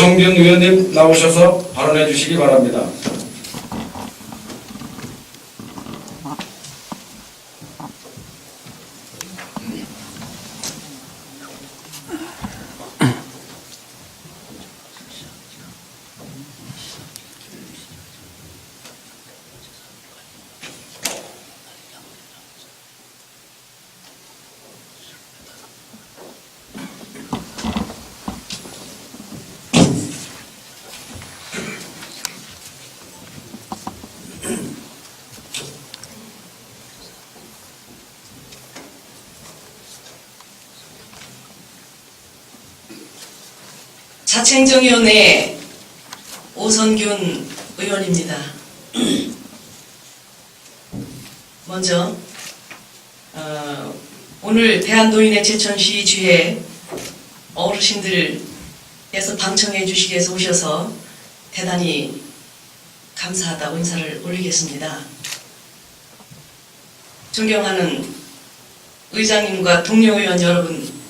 오성균 의원님 나오셔서 발언해 주시기 바랍니다. 자치행정위원회 오선균 의원입니다. 먼저 오늘 대한노인의 제천시 주회 어르신들께서 방청해 주시기 위해서 오셔서 대단히 감사하다고 인사를 올리겠습니다. 존경하는 의장님과 동료 의원 여러분,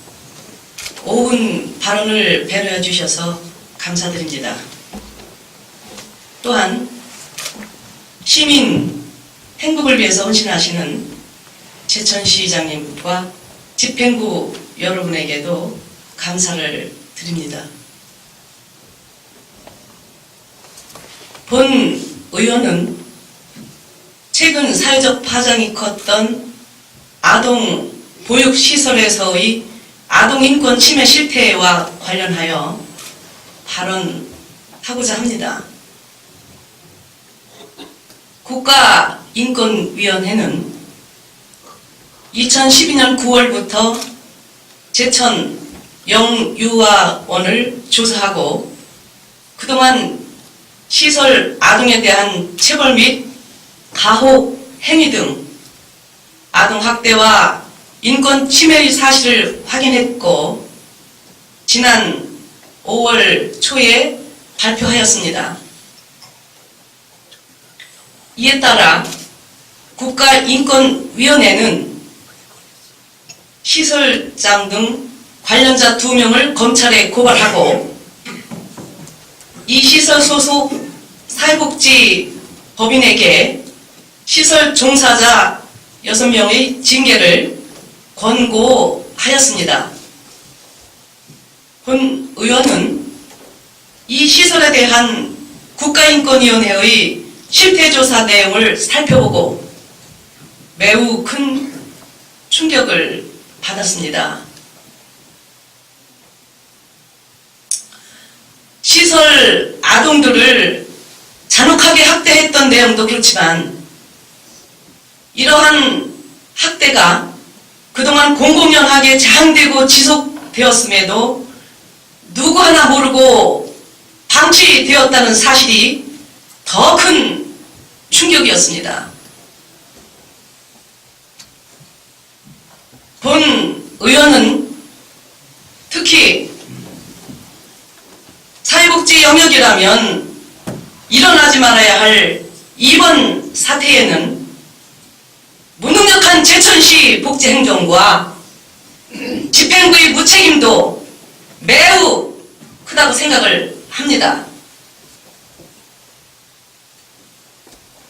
5분 발언을 배려해 주셔서 감사드립니다. 또한 시민 행복을 위해서 헌신하시는 제천시장님과 집행부 여러분에게도 감사를 드립니다. 본 의원은 최근 사회적 파장이 컸던 아동 보육시설에서의 아동인권 침해 실태와 관련하여 발언하고자 합니다. 국가인권위원회는 2012년 9월부터 제천 영유아원을 조사하고 그동안 시설 아동에 대한 체벌 및 가혹 행위 등 아동학대와 인권 침해의 사실을 확인했고 지난 5월 초에 발표하였습니다. 이에 따라 국가인권위원회는 시설장 등 관련자 2명을 검찰에 고발하고 이 시설 소속 사회복지법인에게 시설 종사자 6명의 징계를 권고하였습니다. 본 의원은 이 시설에 대한 국가인권위원회의 실태조사 내용을 살펴보고 매우 큰 충격을 받았습니다. 시설 아동들을 잔혹하게 학대했던 내용도 그렇지만 이러한 학대가 그동안 공공연하게 자행되고 지속되었음에도 누구 하나 모르고 방치되었다는 사실이 더 큰 충격이었습니다. 본 의원은 특히 사회복지 영역이라면 일어나지 말아야 할 이번 사태에는 무능력한 제천시 복지행정과 집행부의 무책임도 매우 크다고 생각을 합니다.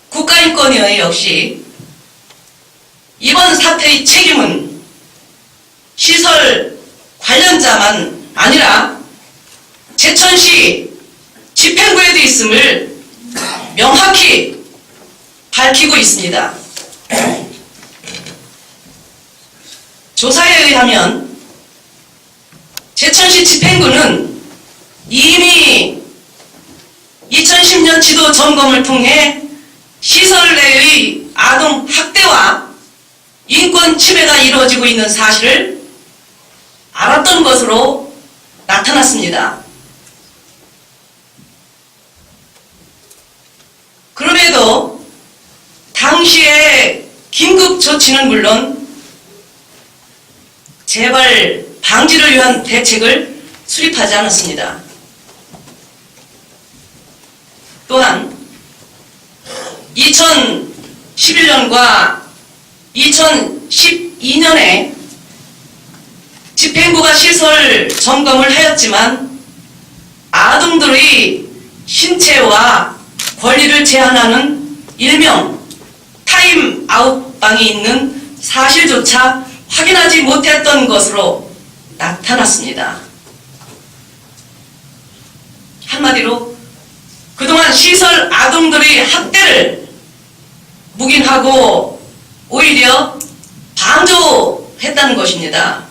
국가인권위원회 역시 이번 사태의 책임은 시설 관련자만 아니라 제천시 집행부에도 있음을 명확히 밝히고 있습니다. 조사에 의하면 제천시 집행부는 이미 2010년 지도 점검을 통해 시설 내의 아동 학대와 인권 침해가 이루어지고 있는 사실을 알았던 것으로 나타났습니다. 그럼에도 당시의 긴급 조치는 물론 재발 방지를 위한 대책을 수립하지 않았습니다. 또한 2011년과 2012년에 집행부가 시설 점검을 하였지만 아동들의 신체와 권리를 제한하는 일명 타임아웃방이 있는 사실조차 확인하지 못했던 것으로 나타났습니다. 한마디로 그동안 시설 아동들의 학대를 묵인하고 오히려 방조했다는 것입니다.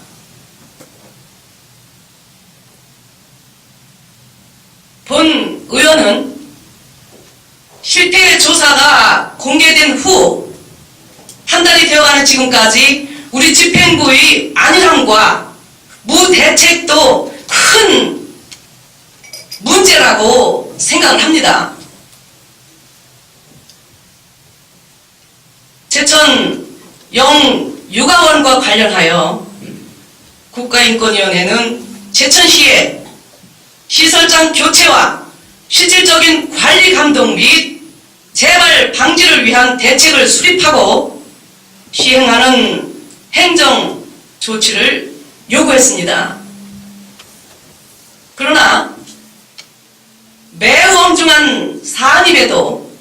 본 의원은 실태 조사가 공개된 후 한 달이 되어가는 지금까지 우리 집행부의 안일함과 무대책도 큰 문제라고 생각을 합니다. 제천 영유아원과 관련하여 국가인권위원회는 제천시의 시설장 교체와 실질적인 관리 감독 및 재발 방지를 위한 대책을 수립하고 시행하는 행정 조치를 요구했습니다. 그러나 매우 엄중한 사안임에도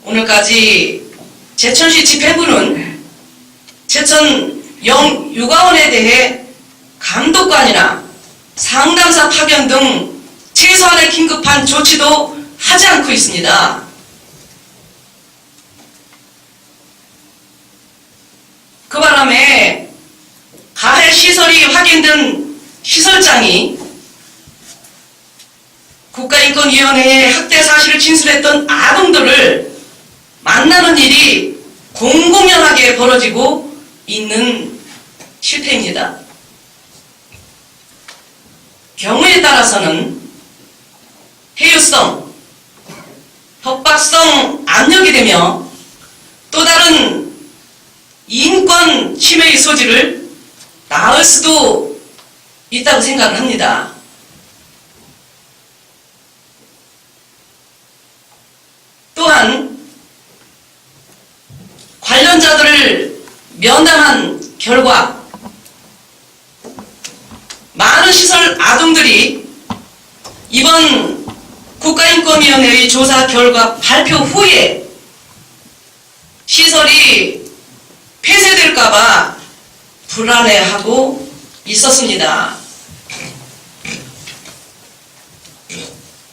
오늘까지 제천시 집행부는 제천 영유아원에 대해 감독관이나 상담사 파견 등 최소한의 긴급한 조치도 하지 않고 있습니다. 그 바람에 가해 시설이 확인된 시설장이 국가인권위원회에 학대 사실을 진술했던 아동들을 만나는 일이 공공연하게 벌어지고 있는 실태입니다. 경우에 따라서는 해유성, 협박성 압력이 되며 또 다른 인권 침해의 소지를 낳을 수도 있다고 생각을 합니다. 또한 관련자들을 면담한 결과 많은 시설 아동들이 이번 국가인권위원회의 조사 결과 발표 후에 시설이 폐쇄될까봐 불안해하고 있었습니다.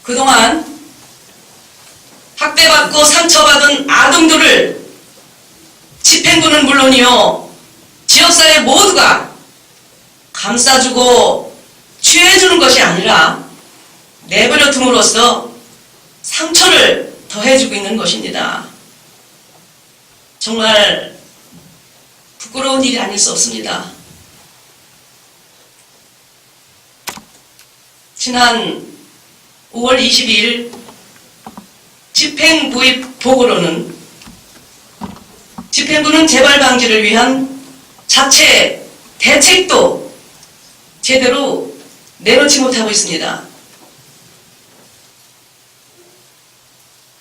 그동안 학대받고 상처받은 아동들을 집행부는 물론이요 지역사회 모두가 감싸주고 취해주는 것이 아니라 내버려 둠으로써 상처를 더해주고 있는 것입니다. 정말 부끄러운 일이 아닐 수 없습니다. 지난 5월 22일 집행부의 보고로는 집행부는 재발 방지를 위한 자체 대책도 제대로 내놓지 못하고 있습니다.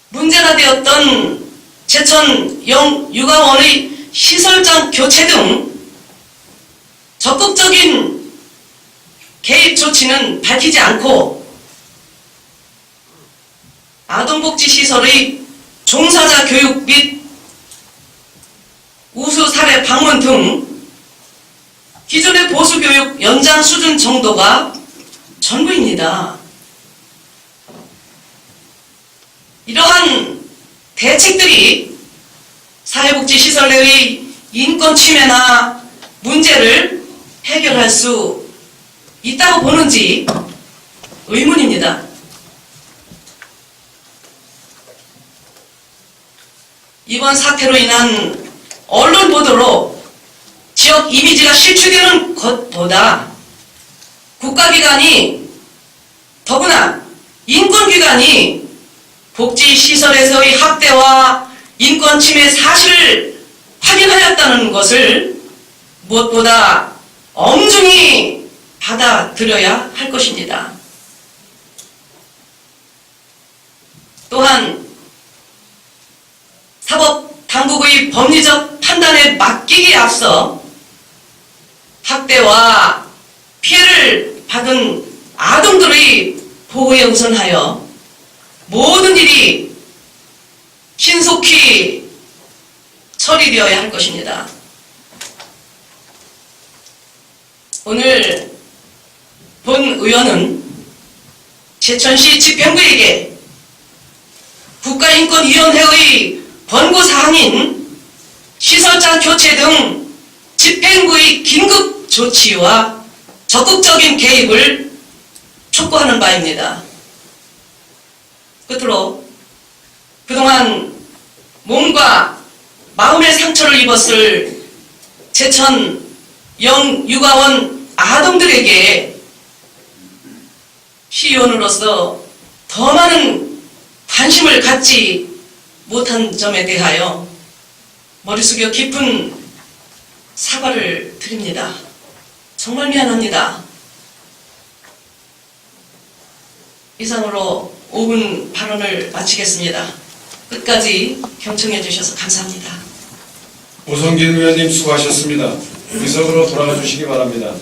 문제가 되었던 제천 영유아원의 시설장 교체 등 적극적인 개입 조치는 밝히지 않고 아동복지시설의 종사자 교육 및 우수 사례 방문 등 기존의 보수교육 연장 수준 정도가 전부입니다. 이러한 대책들이 사회복지시설 내의 인권 침해나 문제를 해결할 수 있다고 보는지 의문입니다. 이번 사태로 인한 언론 보도로 지역 이미지가 실추되는 것보다 국가기관이 더구나 인권기관이 복지시설에서의 학대와 인권 침해 사실을 확인하였다는 것을 무엇보다 엄중히 받아들여야 할 것입니다. 또한 사법당국의 법리적 판단에 맡기기에 앞서 학대와 피해를 받은 아동들의 보호에 우선하여 모든 일이 신속히 처리되어야 할 것입니다. 오늘 본 의원은 제천시 집행부에게 국가인권위원회의 권고사항인 시설장 교체 등 집행부의 긴급 조치와 적극적인 개입을 촉구하는 바입니다. 끝으로 그동안 몸과 마음의 상처를 입었을 제천 영유아원 아동들에게 시의원으로서 더 많은 관심을 갖지 못한 점에 대하여 머리 숙여 깊은 사과를 드립니다. 정말 미안합니다. 이상으로 5분 발언을 마치겠습니다. 끝까지 경청해 주셔서 감사합니다. 오성길 의원님 수고하셨습니다. 의석으로 돌아가 주시기 바랍니다.